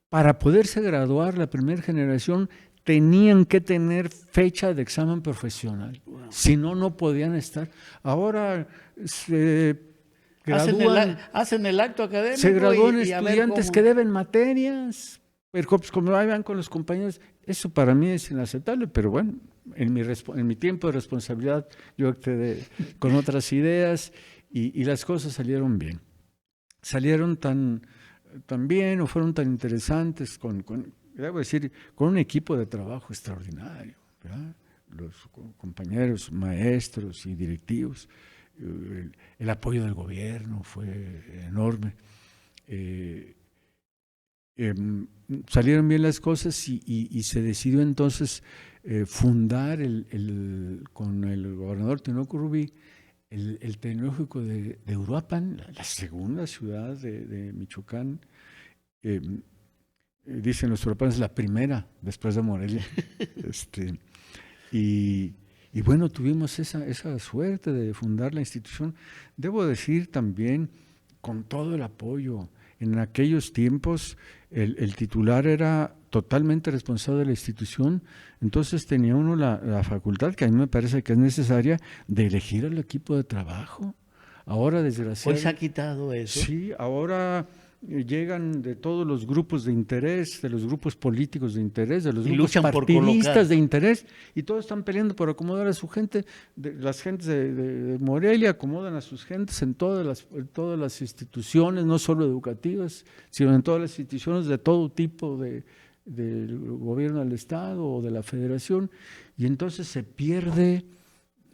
para poderse graduar la primera generación, tenían que tener fecha de examen profesional. Wow. Si no, no podían estar. Ahora se gradúan, hacen el acto académico. Se gradúan estudiantes que deben materias, pero pues, como ahí van con los compañeros. Eso para mí es inaceptable, pero bueno, en mi tiempo de responsabilidad yo actué con otras ideas y las cosas salieron bien. Salieron tan bien o fueron tan interesantes debo decir, con un equipo de trabajo extraordinario, ¿verdad? Los compañeros, maestros y directivos, el apoyo del gobierno fue enorme. Salieron bien las cosas y se decidió entonces fundar con el gobernador Tinoco Rubí el Tecnológico de Uruapan, la segunda ciudad de Michoacán. Dicen los uruapanos, la primera después de Morelia. Y bueno, tuvimos esa suerte de fundar la institución. Debo decir también, con todo el apoyo, en aquellos tiempos el titular era totalmente responsable de la institución, entonces tenía uno la facultad, que a mí me parece que es necesaria, de elegir al equipo de trabajo. Ahora, desgraciadamente... Hoy se ha quitado eso. Sí, ahora llegan de todos los grupos de interés, de los grupos políticos de interés, de los grupos partidistas de interés, y todos están peleando por acomodar a su gente. Las gentes de Morelia acomodan a sus gentes en todas las instituciones, no solo educativas, sino en todas las instituciones de todo tipo del gobierno del Estado o de la Federación, y entonces se pierde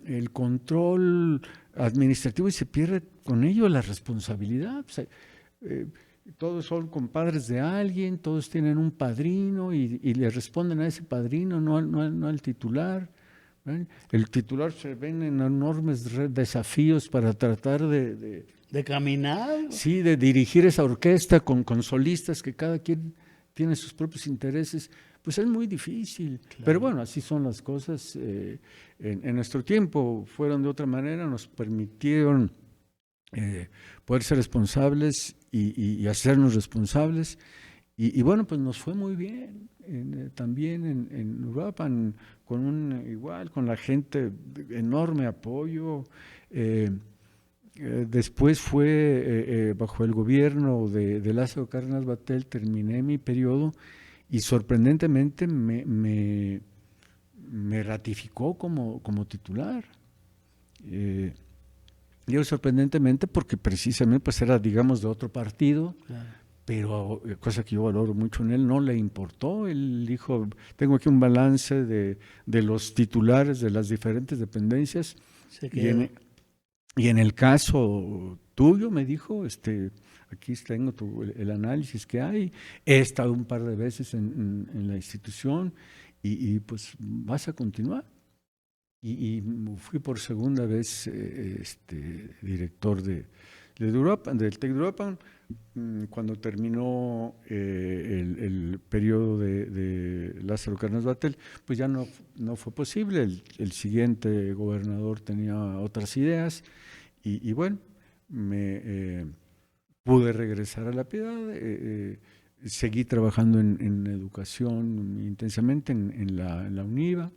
el control administrativo y se pierde con ello la responsabilidad. O sea, todos son compadres de alguien, todos tienen un padrino y le responden a ese padrino, no al titular. ¿Ven? El titular se ven en enormes desafíos para tratar de caminar. Sí, de dirigir esa orquesta con solistas que cada quien tiene sus propios intereses. Pues es muy difícil, claro. Pero bueno, así son las cosas. En nuestro tiempo fueron de otra manera, nos permitieron poder ser responsables y hacernos responsables. Y bueno, pues nos fue muy bien. También en Uruapan, con la gente, enorme apoyo. Después fue bajo el gobierno de Lázaro Cárdenas Batel, terminé mi periodo y sorprendentemente me ratificó como titular. Digo sorprendentemente porque precisamente pues era, digamos, de otro partido, claro. Pero cosa que yo valoro mucho en él, no le importó. Él dijo, tengo aquí un balance de los titulares de las diferentes dependencias. Y en el caso tuyo, me dijo, aquí tengo el análisis que hay, he estado un par de veces en la institución y pues vas a continuar. Y fui por segunda vez director del TEC de Uruapan. Cuando terminó el periodo de Lázaro Cárdenas Batel, pues ya no fue posible. El siguiente gobernador tenía otras ideas y bueno, pude regresar a La Piedad. Seguí trabajando en educación intensamente en la UNIVA.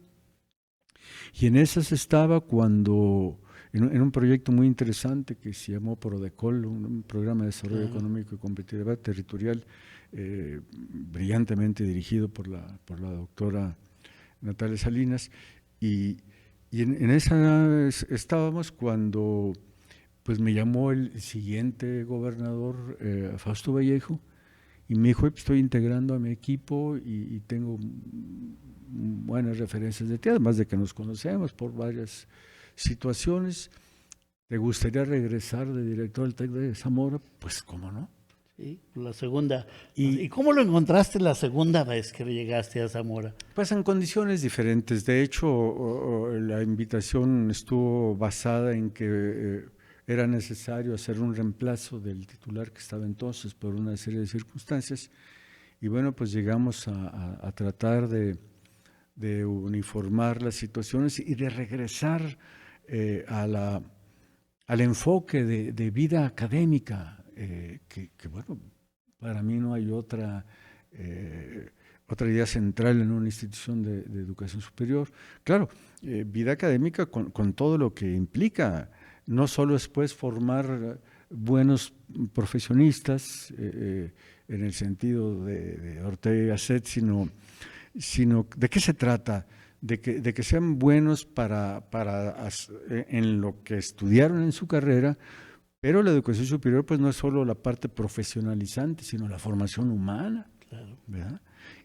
Y en esas estaba cuando, en un proyecto muy interesante que se llamó Prodecol, un programa de desarrollo económico y competitividad territorial, brillantemente dirigido por la doctora Natalia Salinas, y en esa estábamos cuando pues me llamó el siguiente gobernador, Fausto Vallejo, y me dijo: estoy integrando a mi equipo y tengo buenas referencias de ti, además de que nos conocemos por varias situaciones. ¿Te gustaría regresar de director del TEC de Zamora? Pues, ¿cómo no? Sí, la segunda. ¿Y cómo lo encontraste la segunda vez que llegaste a Zamora? Pues en condiciones diferentes. De hecho, la invitación estuvo basada en que era necesario hacer un reemplazo del titular que estaba entonces por una serie de circunstancias. Y bueno, pues llegamos a tratar de uniformar las situaciones y de regresar al enfoque de vida académica, que bueno, para mí no hay otra idea central en una institución de educación superior. Claro, vida académica con todo lo que implica. No solo es pues formar buenos profesionistas en el sentido de Ortega y Gasset, sino ¿de qué se trata? De que sean buenos en lo que estudiaron en su carrera, pero la educación superior pues no es solo la parte profesionalizante, sino la formación humana, claro, ¿verdad?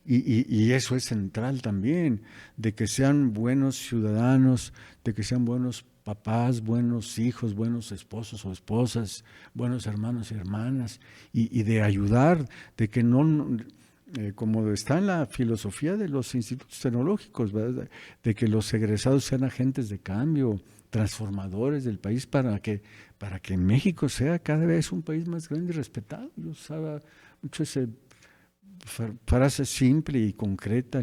Y eso es central también, de que sean buenos ciudadanos, de que sean buenos papás, buenos hijos, buenos esposos o esposas, buenos hermanos y hermanas, y de ayudar, de que no, como está en la filosofía de los institutos tecnológicos, ¿verdad?, de que los egresados sean agentes de cambio, transformadores del país para que México sea cada vez un país más grande y respetado. Yo usaba mucho esa frase simple y concreta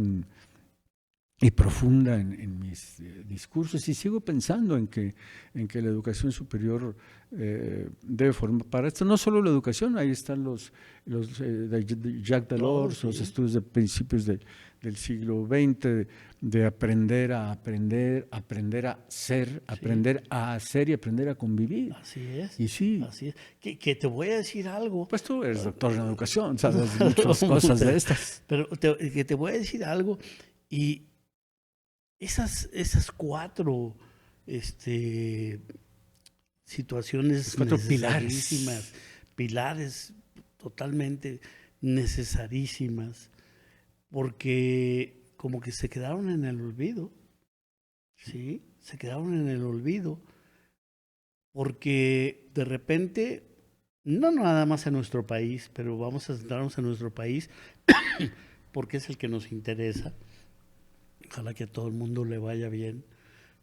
y profunda en mis discursos, y sigo pensando en que la educación superior debe formar para esto, no solo la educación. Ahí están los de Jacques Delors, sí, los estudios de principios del siglo XX, de aprender a ser, aprender a hacer y aprender a convivir. Así es. Y sí. Así es. Que te voy a decir algo. Pues tú eres doctor en educación, sabes muchas cosas de estas. Pero que te voy a decir algo, y esas cuatro situaciones, cuatro pilares totalmente necesarísimas, porque como que se quedaron en el olvido, ¿sí? Se quedaron en el olvido, porque de repente, no nada más en nuestro país, pero vamos a centrarnos en nuestro país, porque es el que nos interesa. Ojalá que a todo el mundo le vaya bien,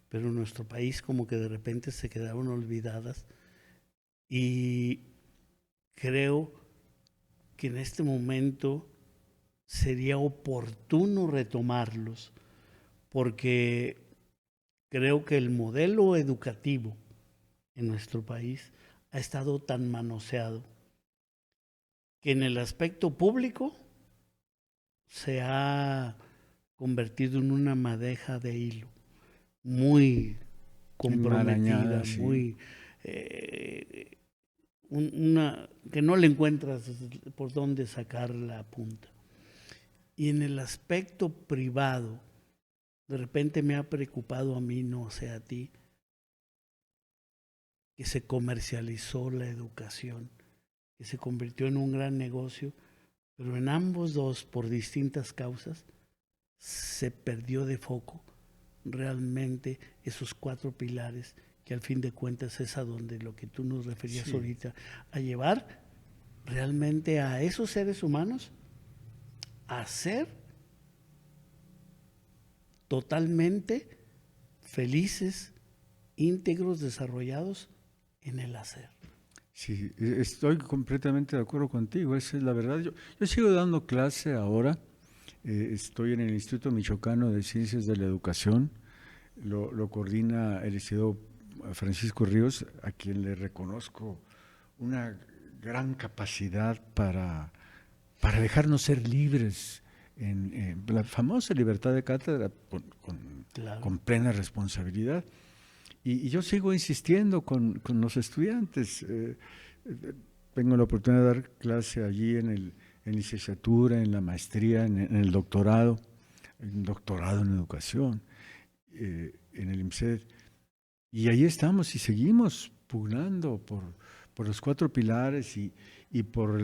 pero en nuestro país como que de repente se quedaron olvidadas, y creo que en este momento sería oportuno retomarlos, porque creo que el modelo educativo en nuestro país ha estado tan manoseado que en el aspecto público se ha convertido en una madeja de hilo muy comprometida, sí. muy que no le encuentras por dónde sacar la punta. Y en el aspecto privado, de repente me ha preocupado a mí, no sé a ti, que se comercializó la educación, que se convirtió en un gran negocio, pero en ambos dos, por distintas causas, se perdió de foco realmente esos cuatro pilares, que al fin de cuentas es a donde lo que tú nos referías ahorita, a llevar realmente a esos seres humanos a ser totalmente felices, íntegros, desarrollados en el hacer. Sí, estoy completamente de acuerdo contigo, esa es la verdad. Yo sigo dando clase ahora, estoy en el Instituto Michoacano de Ciencias de la Educación, lo coordina el licenciado Francisco Ríos, a quien le reconozco una gran capacidad para dejarnos ser libres la famosa libertad de cátedra Claro. con plena responsabilidad. Y yo sigo insistiendo con los estudiantes. Tengo la oportunidad de dar clase allí en licenciatura, en la maestría, en el doctorado, en educación, en el IMSED. Y ahí estamos y seguimos pugnando por los 4 pilares y por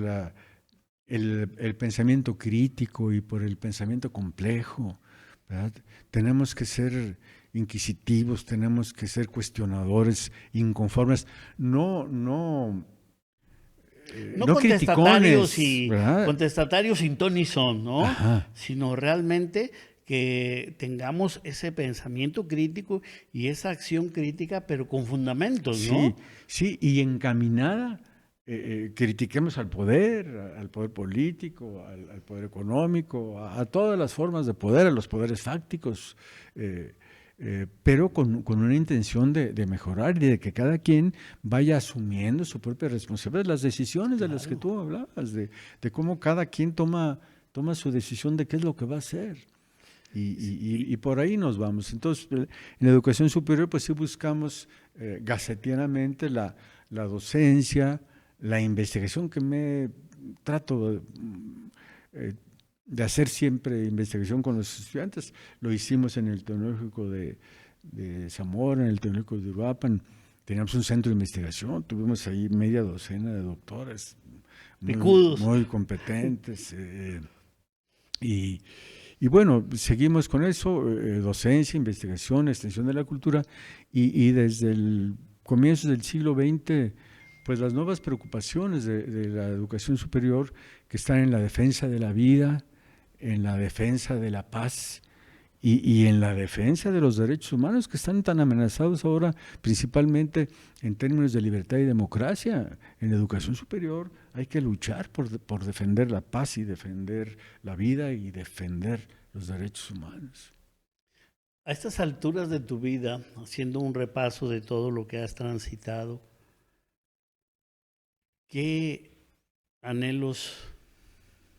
el pensamiento crítico y por el pensamiento complejo, ¿verdad? Tenemos que ser inquisitivos, tenemos que ser cuestionadores, inconformes, no contestatarios criticones, ¿verdad? contestatarios sin ton ni son, ¿no? Ajá. Sino realmente que tengamos ese pensamiento crítico y esa acción crítica, pero con fundamentos, ¿no? Sí, y encaminada, critiquemos al poder político, al poder económico, a todas las formas de poder, a los poderes fácticos, pero con una intención de mejorar y de que cada quien vaya asumiendo su propia responsabilidad, las decisiones de las que tú hablabas, de cómo cada quien toma su decisión de qué es lo que va a hacer. Y por ahí nos vamos. Entonces, en la educación superior, pues sí buscamos gacetianamente la docencia, la investigación, que me trato de hacer siempre investigación con los estudiantes. Lo hicimos en el Tecnológico de Zamora, en el Tecnológico de Uruapan. Teníamos un centro de investigación, tuvimos ahí media docena de doctores muy competentes. Y bueno, seguimos con eso, docencia, investigación, extensión de la cultura, y desde el comienzo del siglo XX, pues las nuevas preocupaciones de la educación superior, que están en la defensa de la vida, en la defensa de la paz y en la defensa de los derechos humanos, que están tan amenazados ahora, principalmente en términos de libertad y democracia. En la educación superior hay que luchar por defender la paz y defender la vida y defender los derechos humanos. A estas alturas de tu vida, haciendo un repaso de todo lo que has transitado, ¿qué anhelos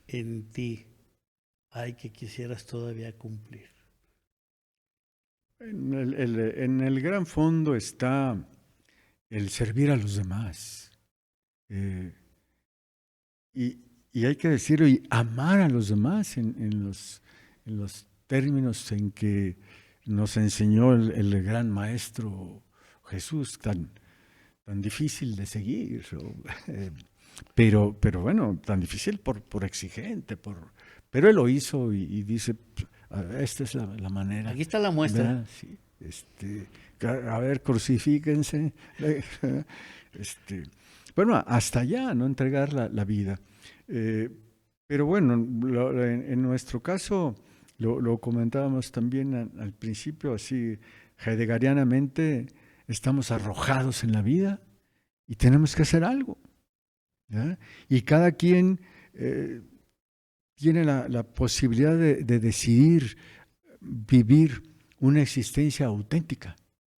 en ti hay que quisieras todavía cumplir? En el gran fondo está el servir a los demás. Y hay que decirlo, y amar a los demás en los términos en que nos enseñó el gran maestro Jesús, tan difícil de seguir, pero bueno, tan difícil por exigente, pero él lo hizo y dice, esta es la manera. Aquí está la muestra. Sí, a ver, crucifíquense. Bueno, hasta allá, ¿no? Entregar la vida. Pero bueno, en nuestro caso, lo comentábamos también al principio, así heideggerianamente, estamos arrojados en la vida y tenemos que hacer algo, ¿ya? Y cada quien tiene la posibilidad de decidir vivir una existencia auténtica,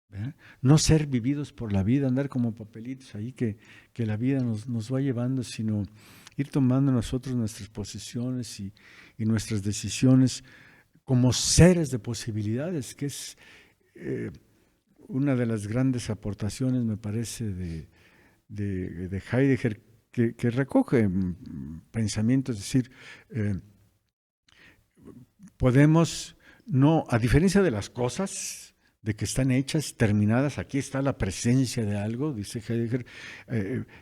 ¿verdad? No ser vividos por la vida, andar como papelitos ahí que la vida nos va llevando, sino ir tomando nosotros nuestras posiciones y nuestras decisiones como seres de posibilidades, que es una de las grandes aportaciones, me parece, de Heidegger, que recoge pensamientos, es decir, podemos, no, a diferencia de las cosas, de que están hechas, terminadas, aquí está la presencia de algo, dice Heidegger,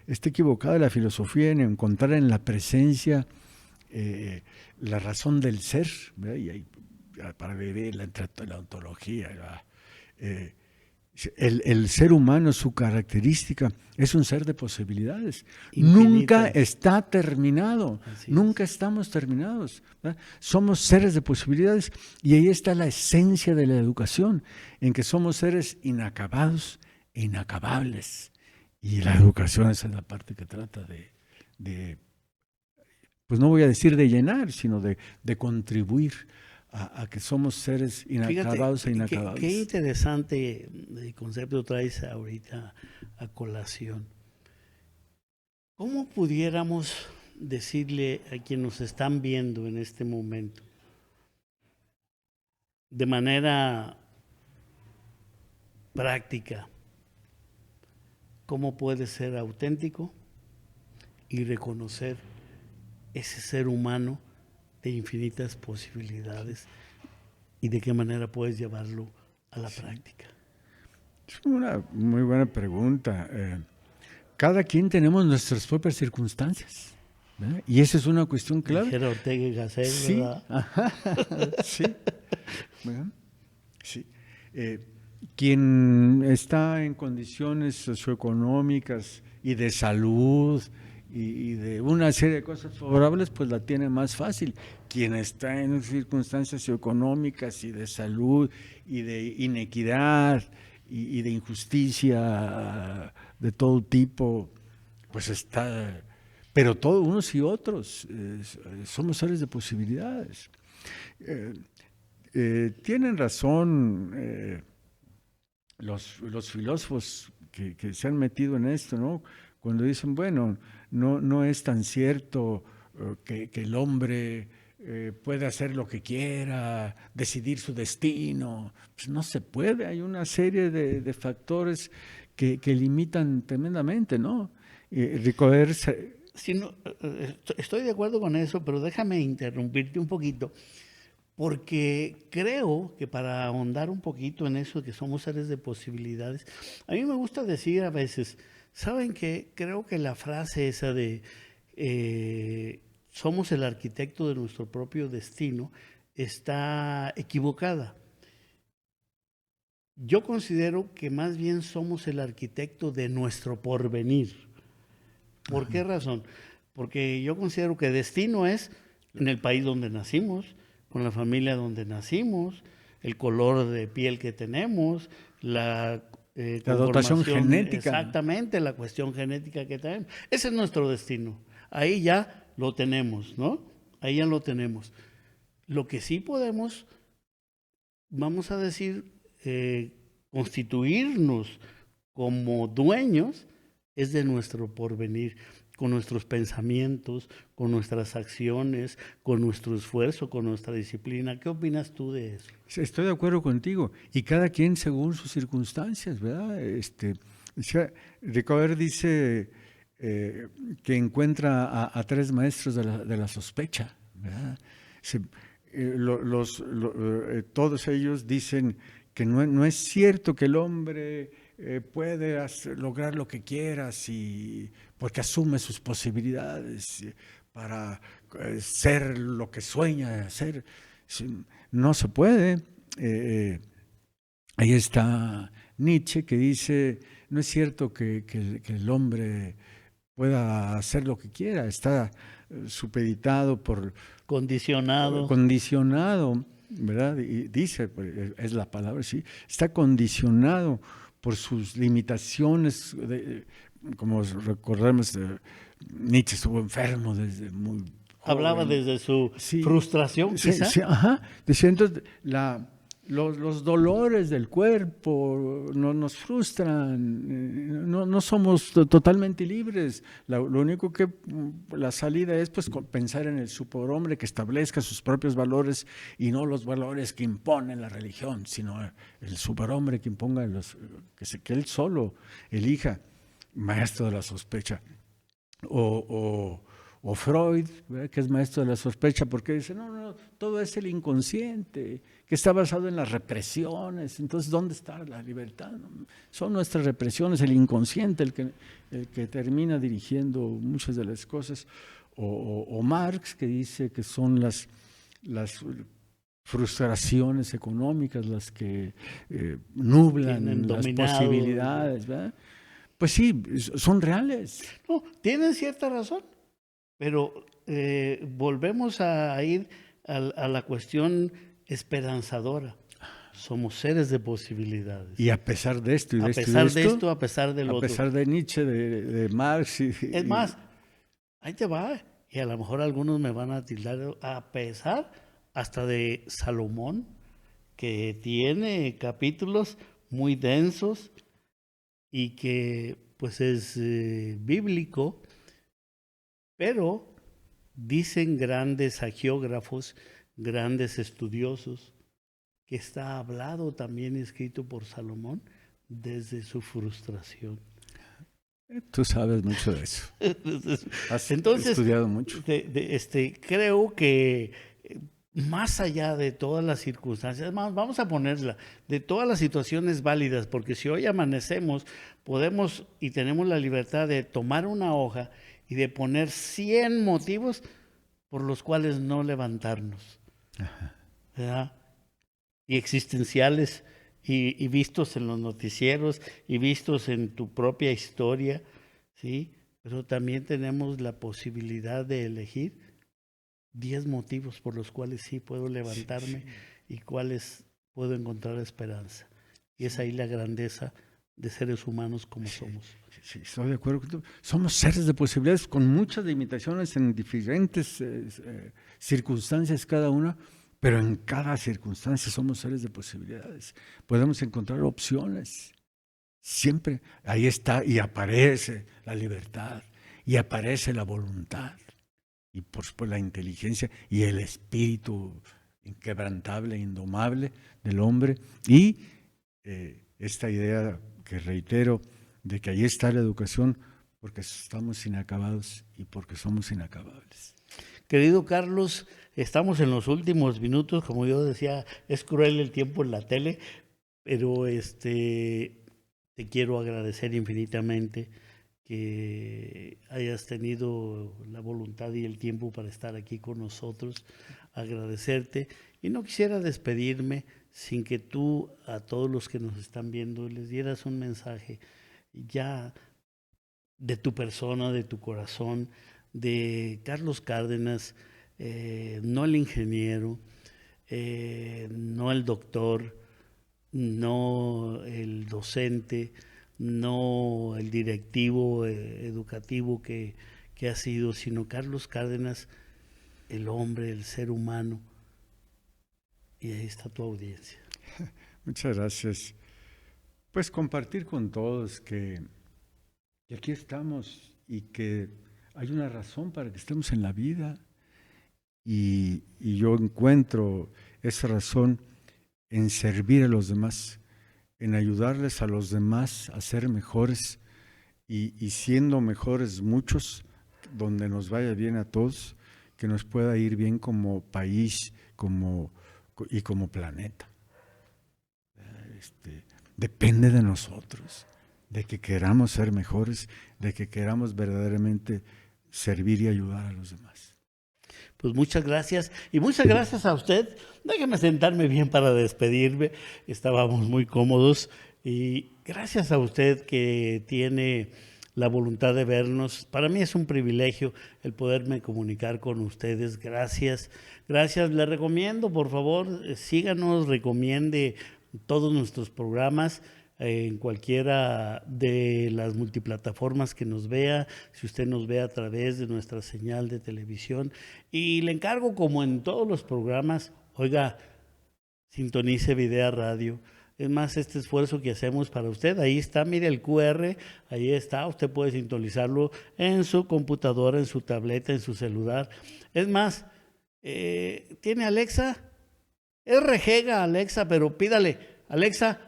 está equivocada la filosofía en encontrar en la presencia la razón del ser, ¿verdad? Y ahí, para vivir la ontología, el ser humano, su característica, es un ser de posibilidades. Infinito. Nunca está terminado, nunca estamos terminados, ¿verdad? Somos seres de posibilidades y ahí está la esencia de la educación, en que somos seres inacabados e inacabables. Y la educación esa es la parte que trata de pues no voy a decir de llenar, sino de contribuir a que somos seres inacabados. Fíjate, e inacabables. Qué interesante el concepto traes ahorita a colación. ¿Cómo pudiéramos decirle a quienes nos están viendo en este momento de manera práctica cómo puedes ser auténtico y reconocer ese ser humano de infinitas posibilidades y de qué manera puedes llevarlo a la práctica. Es una muy buena pregunta. Cada quien tenemos nuestras propias circunstancias, ¿verdad? Y esa es una cuestión clave. Dijera Ortega y Gasset, Sí, ¿verdad? ajá, sí, ¿verdad? Sí. Quien está en condiciones socioeconómicas y de salud y de una serie de cosas favorables, pues la tiene más fácil. Quien está en circunstancias socioeconómicas y de salud y de inequidad y de injusticia de todo tipo, pues está... Pero todos, unos y otros, somos seres de posibilidades. Tienen razón los filósofos que se han metido en esto, ¿no? Cuando dicen, bueno, no es tan cierto que el hombre puede hacer lo que quiera, decidir su destino. Pues no se puede, hay una serie de factores que limitan tremendamente, ¿no? Sí, no, estoy de acuerdo con eso, pero déjame interrumpirte un poquito, porque creo que para ahondar un poquito en eso de que somos seres de posibilidades, a mí me gusta decir a veces, ¿saben qué? Creo que la frase esa de somos el arquitecto de nuestro propio destino está equivocada. Yo considero que más bien somos el arquitecto de nuestro porvenir. ¿Por qué razón? Porque yo considero que destino es en el país donde nacimos, con la familia donde nacimos, el color de piel que tenemos, la dotación genética. Exactamente, la cuestión genética que tenemos. Ese es nuestro destino. Ahí ya lo tenemos, ¿no? Ahí ya lo tenemos. Lo que sí podemos, vamos a decir, constituirnos como dueños es de nuestro porvenir, con nuestros pensamientos, con nuestras acciones, con nuestro esfuerzo, con nuestra disciplina. ¿Qué opinas tú de eso? Estoy de acuerdo contigo. Y cada quien según sus circunstancias, ¿verdad? Ricoeur dice que encuentra a tres maestros de la sospecha, ¿verdad? Todos ellos dicen que no es cierto que el hombre puede lograr lo que quiera porque asume sus posibilidades para ser lo que sueña ser. No se puede. Ahí está Nietzsche que dice, no es cierto que el hombre pueda hacer lo que quiera, está supeditado por... Condicionado, ¿verdad? Y dice, es la palabra, sí, está condicionado por sus limitaciones, como recordamos, Nietzsche estuvo enfermo desde muy joven. Hablaba desde su frustración, quizá. Sí, ajá. Decía, entonces, los dolores del cuerpo nos frustran, no somos totalmente libres. Lo único que la salida es pues pensar en el superhombre que establezca sus propios valores y no los valores que impone la religión, sino el superhombre que imponga que él solo elija, maestro de la sospecha. O Freud, ¿verdad? Que es maestro de la sospecha, porque dice, no, todo es el inconsciente, que está basado en las represiones. Entonces, ¿dónde está la libertad? Son nuestras represiones, el inconsciente el que termina dirigiendo muchas de las cosas. O Marx, que dice que son las frustraciones económicas las que nublan las posibilidades, ¿verdad? Pues sí, son reales. No, tienen cierta razón. Pero volvemos a ir a la cuestión esperanzadora. Somos seres de posibilidades. Y a pesar de esto, a pesar de esto, a pesar del otro. A pesar de Nietzsche, de Marx. Es más, ahí te va. Y a lo mejor algunos me van a tildar, a pesar hasta de Salomón, que tiene capítulos muy densos y que pues es bíblico. Pero dicen grandes hagiógrafos, grandes estudiosos, que está hablado también escrito por Salomón desde su frustración. Tú sabes mucho de eso. Has estudiado mucho. Creo que más allá de todas las circunstancias, vamos a ponerla, de todas las situaciones válidas, porque si hoy amanecemos, podemos y tenemos la libertad de tomar una hoja y de poner 100 motivos por los cuales no levantarnos, ¿verdad? Y existenciales, y vistos en los noticieros, y vistos en tu propia historia, ¿sí? Pero también tenemos la posibilidad de elegir 10 motivos por los cuales sí puedo levantarme y cuáles puedo encontrar esperanza. Y es ahí la grandeza de seres humanos como somos. Sí, estoy de acuerdo con tú. Somos seres de posibilidades con muchas limitaciones en diferentes circunstancias cada una, pero en cada circunstancia somos seres de posibilidades. Podemos encontrar opciones. Siempre ahí está y aparece la libertad y aparece la voluntad y por supuesto la inteligencia y el espíritu inquebrantable, indomable del hombre y esta idea que reitero de que ahí está la educación porque estamos inacabados y porque somos inacabables. Querido Carlos, estamos en los últimos minutos, como yo decía, es cruel el tiempo en la tele, pero te quiero agradecer infinitamente que hayas tenido la voluntad y el tiempo para estar aquí con nosotros, agradecerte, y no quisiera despedirme sin que tú a todos los que nos están viendo les dieras un mensaje ya de tu persona, de tu corazón, de Carlos Cárdenas, no el ingeniero, no el doctor, no el docente, no el directivo educativo que ha sido, sino Carlos Cárdenas, el hombre, el ser humano. Y ahí está tu audiencia. Muchas gracias. Pues compartir con todos que aquí estamos y que hay una razón para que estemos en la vida y yo encuentro esa razón en servir a los demás, en ayudarles a los demás a ser mejores y siendo mejores muchos, donde nos vaya bien a todos, que nos pueda ir bien como país y como planeta. Depende de nosotros, de que queramos ser mejores, de que queramos verdaderamente servir y ayudar a los demás. Pues muchas gracias y muchas gracias a usted. Déjeme sentarme bien para despedirme. Estábamos muy cómodos y gracias a usted que tiene la voluntad de vernos. Para mí es un privilegio el poderme comunicar con ustedes. Gracias, gracias. Le recomiendo, por favor, síganos, recomiende todos nuestros programas en cualquiera de las multiplataformas que nos vea, si usted nos ve a través de nuestra señal de televisión. Y le encargo, como en todos los programas, oiga, sintonice Videa Radio. Es más, este esfuerzo que hacemos para usted, ahí está, mire el QR, ahí está, usted puede sintonizarlo en su computadora, en su tableta, en su celular. Es más, ¿tiene Alexa? Es rejega Alexa, pero pídale, Alexa,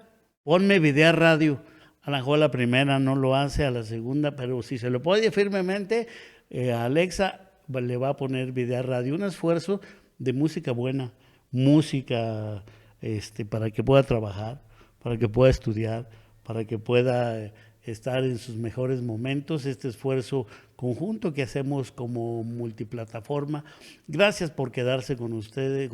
ponme Videa Radio. A lo mejor la primera no lo hace, a la segunda, pero si se lo pide firmemente, Alexa le va a poner Videa Radio. Un esfuerzo de música buena, música para que pueda trabajar, para que pueda estudiar, para que pueda estar en sus mejores momentos, este esfuerzo conjunto que hacemos como multiplataforma. Gracias por quedarse con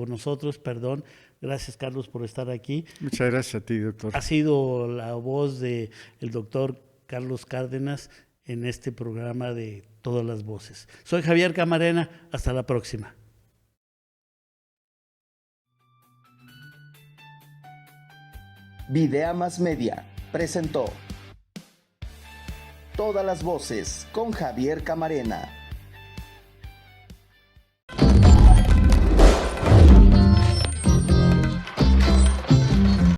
nosotros, perdón. Gracias, Carlos, por estar aquí. Muchas gracias a ti, doctor. Ha sido la voz del doctor Carlos Cárdenas en este programa de Todas las Voces. Soy Javier Camarena, hasta la próxima. Videa Más Media presentó Todas las Voces con Javier Camarena.